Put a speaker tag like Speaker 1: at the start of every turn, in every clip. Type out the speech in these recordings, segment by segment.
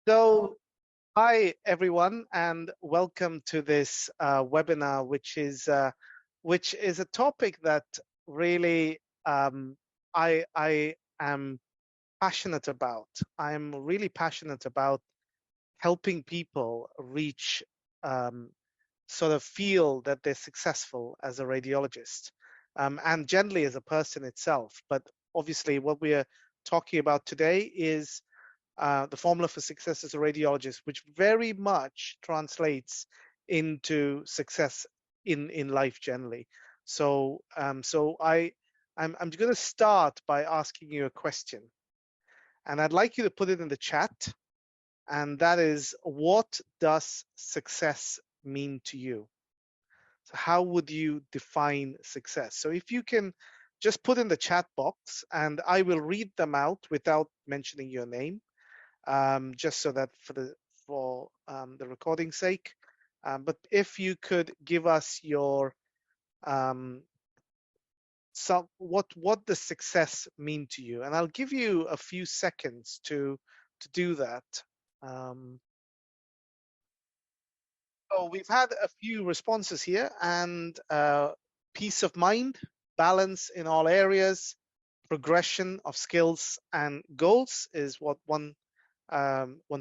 Speaker 1: So, hi everyone, and welcome to this webinar, which is a topic that really I am passionate about. I'm really passionate about helping people reach sort of feel that they're successful as a radiologist, and generally as a person itself. But obviously, what we are talking about today is the formula for success as a radiologist, which very much translates into success in life generally. So I'm going to start by asking you a question, and I'd like you to put it in the chat. And that is, what does success mean to you? So how would you define success? So if you can just put in the chat box, and I will read them out without mentioning your name, just so that for the recording sake. But if you could give us your what does success mean to you, and I'll give you a few seconds to do that. Um, so we've had a few responses here, and peace of mind, balance in all areas, progression of skills and goals is what one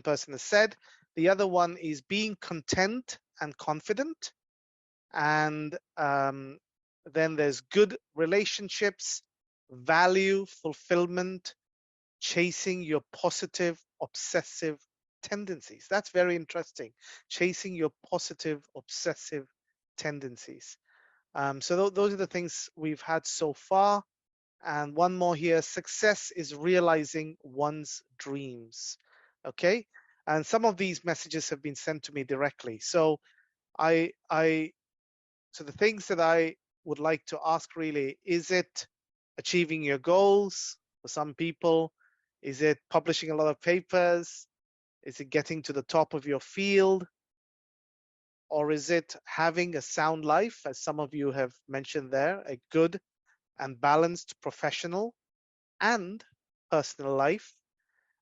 Speaker 1: person has said. The other one is being content and confident. And then there's good relationships, value, fulfillment, chasing your positive, obsessive tendencies. That's very interesting. Chasing your positive, obsessive tendencies. So those are the things we've had so far. And one more here, success is realizing one's dreams. Okay. And some of these messages have been sent to me directly. So so the things that I would like to ask really, is it achieving your goals for some people? Is it publishing a lot of papers? Is it getting to the top of your field? Or is it having a sound life, as some of you have mentioned there, a good and balanced professional and personal life?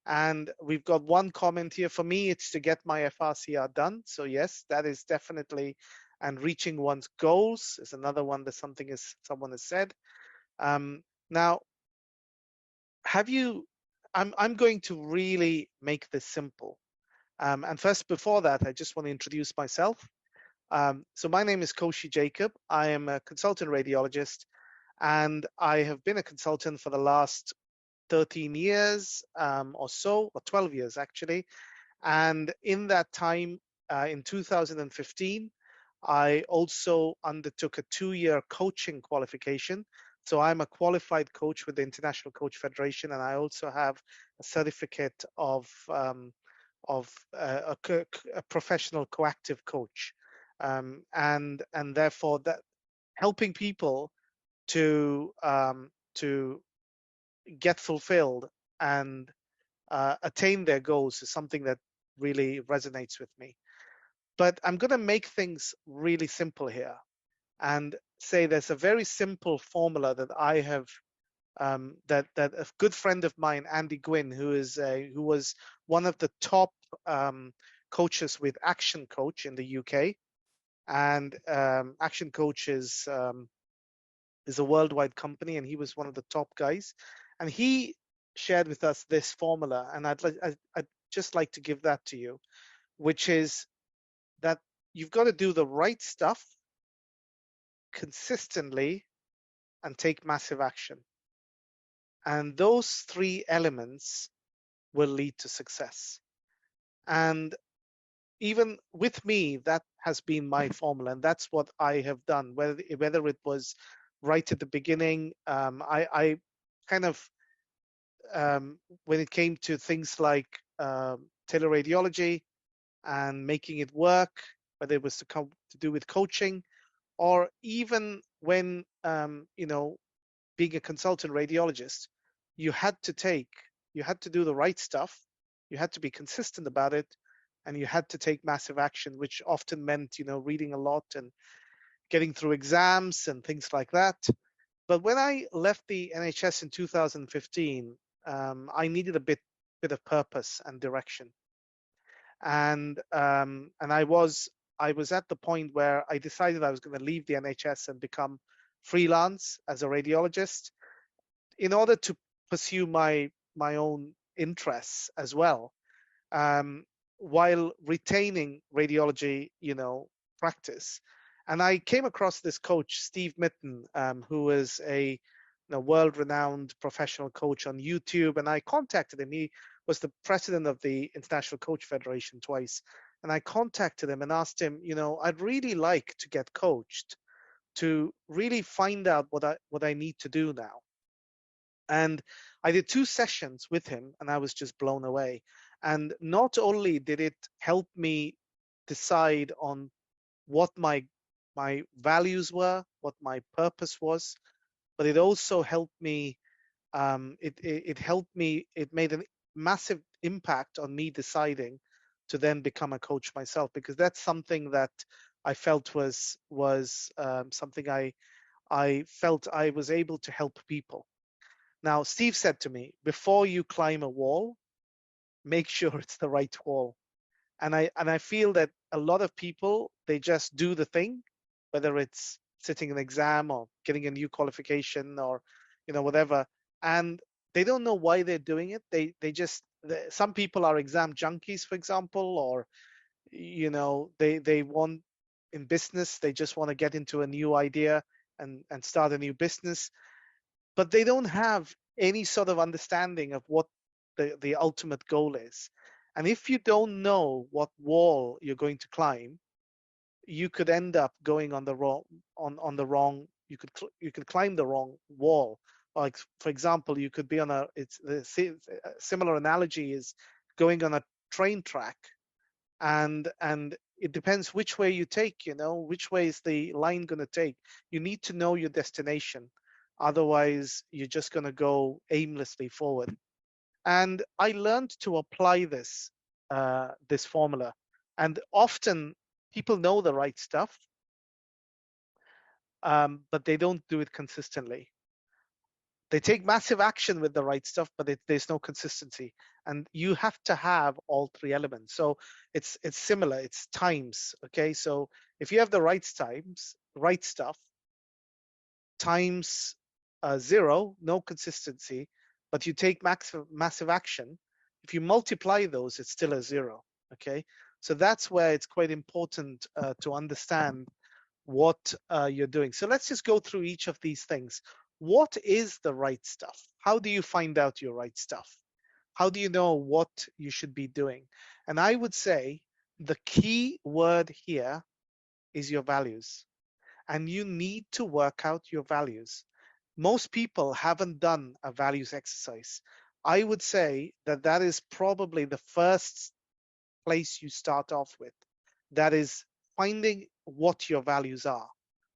Speaker 1: And we've got one comment here. For me, it's to get my FRCR done. So yes, that is definitely, and reaching one's goals is another one that someone has said. Now, I'm going to really make this simple. And first, before that, I just want to introduce myself. So my name is Koshy Jacob. I am a consultant radiologist, and I have been a consultant for the last 13 years or so, or 12 years actually. And in that time, in 2015, I also undertook a 2-year coaching qualification. So I'm a qualified coach with the International Coach Federation, and I also have a certificate of a professional coactive coach, and therefore that helping people to get fulfilled and attain their goals is something that really resonates with me. But I'm going to make things really simple here and say there's a very simple formula that I have that a good friend of mine, Andy Gwynn, who was one of the top coaches with Action Coach in the UK, and Action Coach is a worldwide company, and he was one of the top guys, and he shared with us this formula, and I'd just like to give that to you, which is that you've got to do the right stuff consistently and take massive action. And those three elements will lead to success. And even with me, that has been my formula, and that's what I have done. Whether it was right at the beginning, I kind of when it came to things like teleradiology and making it work, whether it was to do with coaching, or even when being a consultant radiologist, you had to do the right stuff, you had to be consistent about it, and you had to take massive action, which often meant reading a lot and getting through exams and things like that. But when I left the NHS in 2015, I needed a bit of purpose and direction. and I was at the point where I decided I was going to leave the NHS and become freelance as a radiologist in order to pursue my own interests as well, um, while retaining radiology, practice. And I came across this coach, Steve Mitten, who is a world-renowned professional coach on YouTube. And I contacted him. He was the president of the International Coach Federation twice. And I contacted him and asked him, I'd really like to get coached to really find out what I need to do now. And I did 2 sessions with him and I was just blown away. And not only did it help me decide on what my values were, what my purpose was, but it also helped me. It helped me. It made a massive impact on me deciding to then become a coach myself, because that's something that I felt was something I felt I was able to help people. Now, Steve said to me, before you climb a wall, make sure it's the right wall. And I feel that a lot of people, they just do the thing, whether it's sitting an exam or getting a new qualification or whatever, and they don't know why they're doing it. Some people are exam junkies, for example, or they want, in business, they just want to get into a new idea and start a new business, but they don't have any sort of understanding of what the ultimate goal is. And if you don't know what wall you're going to climb, you could end up going on the wrong on the wrong. You could climb the wrong wall. Like, for example, you could be on a similar analogy is going on a train track, and it depends which way you take, which way is the line going to take. You need to know your destination, otherwise you're just going to go aimlessly forward. And I learned to apply this formula. And often people know the right stuff, but they don't do it consistently. They take massive action with the right stuff, but there's no consistency. And you have to have all three elements. So it's similar. It's times. Okay. So if you have the right stuff, times 0, no consistency, but you take massive action. If you multiply those, it's still a 0. Okay. So that's where it's quite important to understand what you're doing. So let's just go through each of these things. What is the right stuff? How do you find out your right stuff? How do you know what you should be doing? And I would say the key word here is your values. And you need to work out your values. Most people haven't done a values exercise. I would say that is probably the first place you start off with. That is finding what your values are.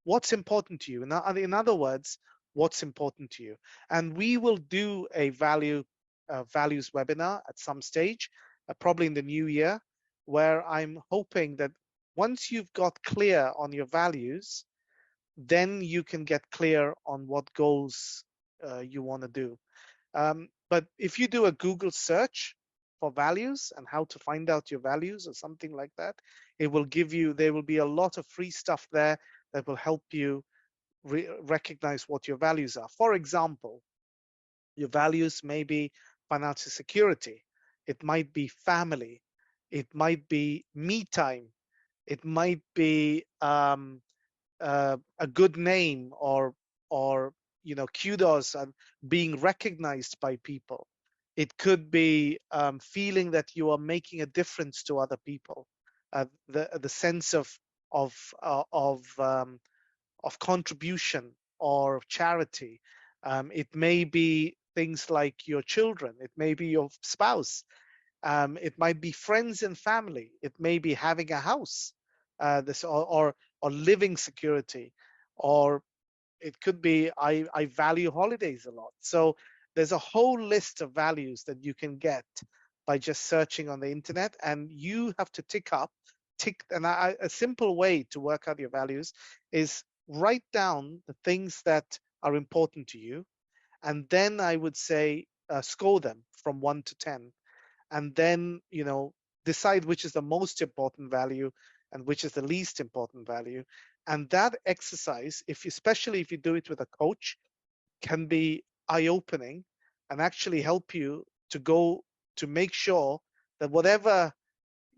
Speaker 1: What's important to you? In other words, what's important to you? And we will do a values webinar at some stage, probably in the new year, where I'm hoping that once you've got clear on your values, then you can get clear on what goals you want to do. But if you do a Google search for values and how to find out your values or something like that, there will be a lot of free stuff there that will help you recognize what your values are. For example, your values may be financial security. It might be family. It might be me time. It might be a good name, or kudos and being recognized by people. It could be feeling that you are making a difference to other people, the sense of contribution or charity. It may be things like your children, it may be your spouse, it might be friends and family. It may be having a house, or living security, or it could be I value holidays a lot. So there's a whole list of values that you can get by just searching on the internet, and you have to tick. And a simple way to work out your values is write down the things that are important to you, and then I would say score them from 1 to 10, and then decide which is the most important value and which is the least important value. And that exercise, especially if you do it with a coach, can be eye-opening and actually help you to make sure that whatever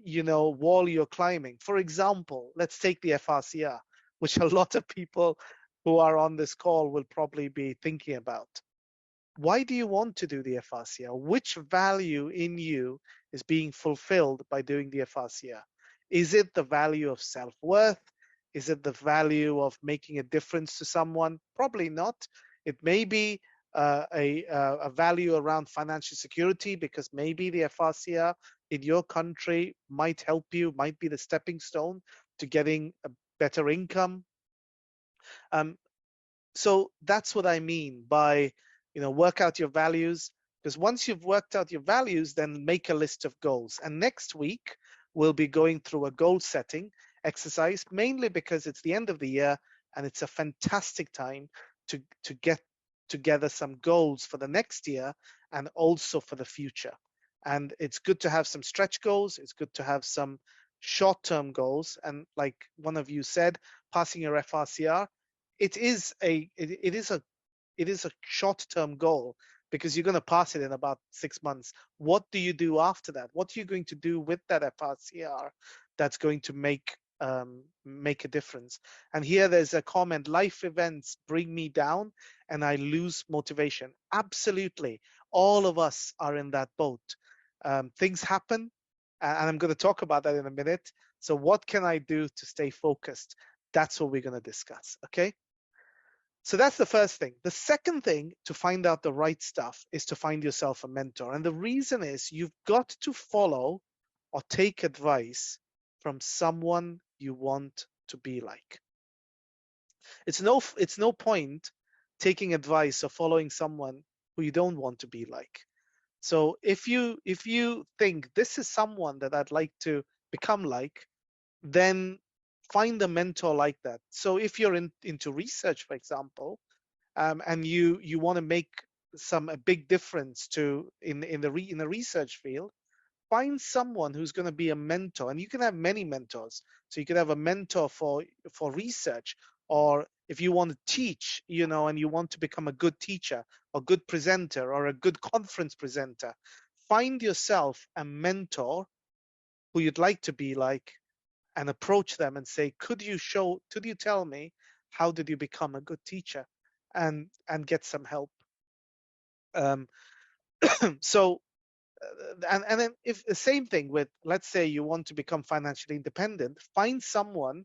Speaker 1: wall you're climbing. For example, let's take the FRCR, which a lot of people who are on this call will probably be thinking about. Why do you want to do the FRCR? Which value in you is being fulfilled by doing the FRCR? Is it the value of self-worth? Is it the value of making a difference to someone? Probably not. It may be a value around financial security, because maybe the FRCR in your country might help you, might be the stepping stone to getting a better income. Um, so that's what I mean by, work out your values, because once you've worked out your values, then make a list of goals. And next week, we'll be going through a goal setting exercise, mainly because it's the end of the year and it's a fantastic time to get together some goals for the next year and also for the future. And it's good to have some stretch goals. It's good to have some short-term goals. And like one of you said, passing your FRCR, it is a short-term goal, because you're going to pass it in about 6 months. What do you do after that? What are you going to do with that FRCR that's going to make a difference? And here there's a comment: life events bring me down and I lose motivation. Absolutely, all of us are in that boat. Things happen, and I'm going to talk about that in a minute. So what can I do to stay focused? That's what we're going to discuss. Okay. So that's the first thing. The second thing to find out the right stuff is to find yourself a mentor. And the reason is you've got to follow or take advice from someone you want to be like. It's no point taking advice or following someone who you don't want to be like. So if you think this is someone that I'd like to become like, then find a mentor like that. So if you're into research, for example, and you want to make a big difference in the research field, find someone who's going to be a mentor. And you can have many mentors. So you could have a mentor for research, or if you want to teach, and you want to become a good teacher, a good presenter, or a good conference presenter, find yourself a mentor who you'd like to be like, and approach them and say, could you tell me, how did you become a good teacher, and get some help. um, so and then, if the same thing with, let's say you want to become financially independent, find someone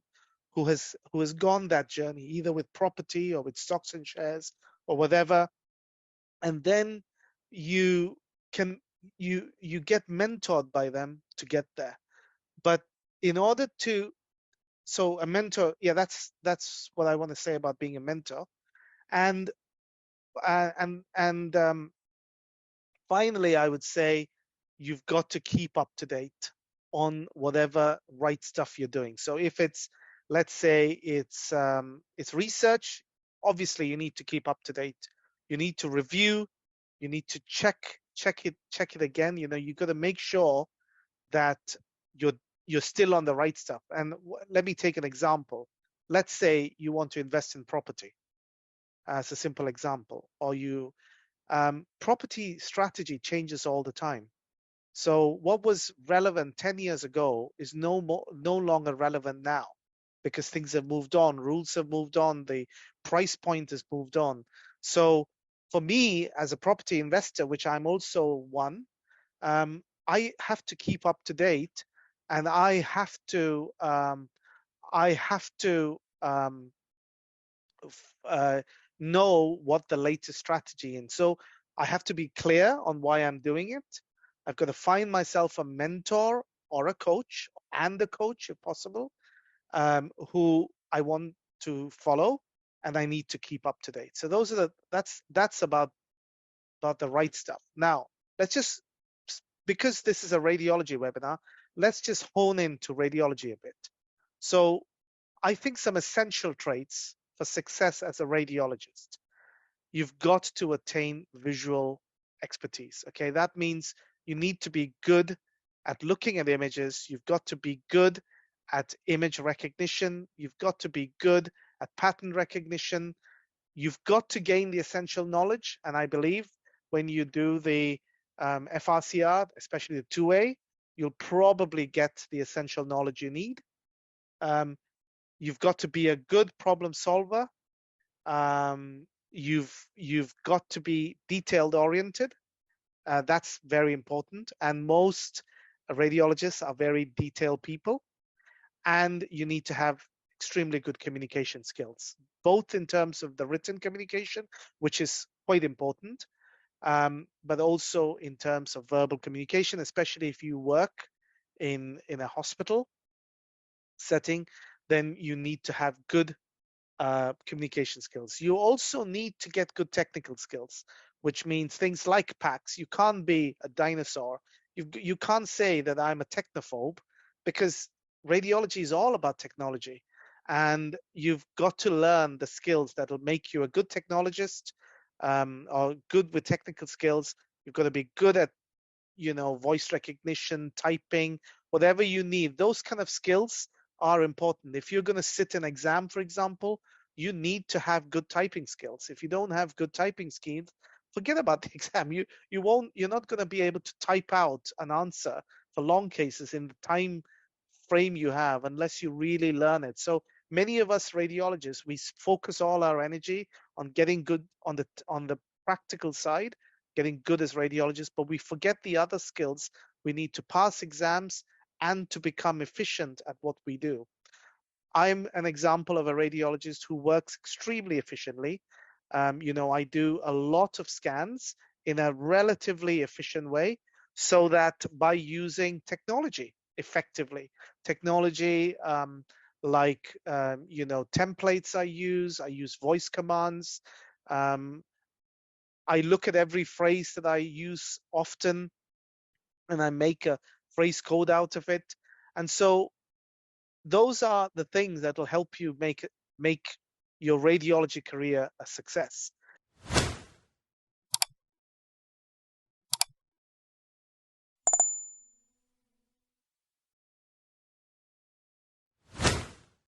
Speaker 1: who has gone that journey, either with property or with stocks and shares or whatever, and then you can you get mentored by them to get there. But in order to so a mentor, yeah, that's what I want to say about being a mentor. And finally, I would say you've got to keep up to date on whatever right stuff you're doing. So if it's, let's say it's research, obviously you need to keep up to date. You need to review. You need to check it again. You've got to make sure that you're you're still on the right stuff. And let me take an example. Let's say you want to invest in property, as a simple example, or property strategy changes all the time. So what was relevant 10 years ago is no longer relevant now, because things have moved on, rules have moved on, the price point has moved on. So for me, as a property investor, which I'm also one, I have to keep up to date, and I have to uh, know what the latest strategy is. So I have to be clear on why I'm doing it. I've got to find myself a mentor or a coach, and a coach if possible, who I want to follow, and I need to keep up to date. So that's about the right stuff. Now, let's just, because this is a radiology webinar, let's just hone into radiology a bit. So I think some essential traits for success as a radiologist: you've got to attain visual expertise. Okay, that means you need to be good at looking at images. You've got to be good at image recognition. You've got to be good at pattern recognition. You've got to gain the essential knowledge. And I believe when you do the FRCR, especially the 2A, you'll probably get the essential knowledge you need. Um, you've got to be a good problem solver. You've got to be detailed oriented. That's very important. And most radiologists are very detailed people. And you need to have extremely good communication skills, both in terms of the written communication, which is quite important, but also in terms of verbal communication, especially if you work in a hospital setting, then you need to have good communication skills. You also need to get good technical skills, which means things like PACS. You can't be a dinosaur. You can't say that I'm a technophobe, because radiology is all about technology. And you've got to learn the skills that will make you a good technologist, or good with technical skills. You've got to be good at voice recognition, typing, whatever you need. Those kind of skills are important. If you're going to sit an exam, for example, you need to have good typing skills. If you don't have good typing skills, forget about the exam. You're not going to be able to type out an answer for long cases in the time frame you have unless you really learn it. So many of us radiologists, we focus all our energy on getting good on the practical side, getting good as radiologists, but we forget the other skills. We need to pass exams and to become efficient at what we do. I'm an example of a radiologist who works extremely efficiently. I do a lot of scans in a relatively efficient way, so that by using technology effectively, technology like templates I use voice commands. Um, I look at every phrase that I use often, and I make a phrase code out of it. And so those are the things that will help you make your radiology career a success.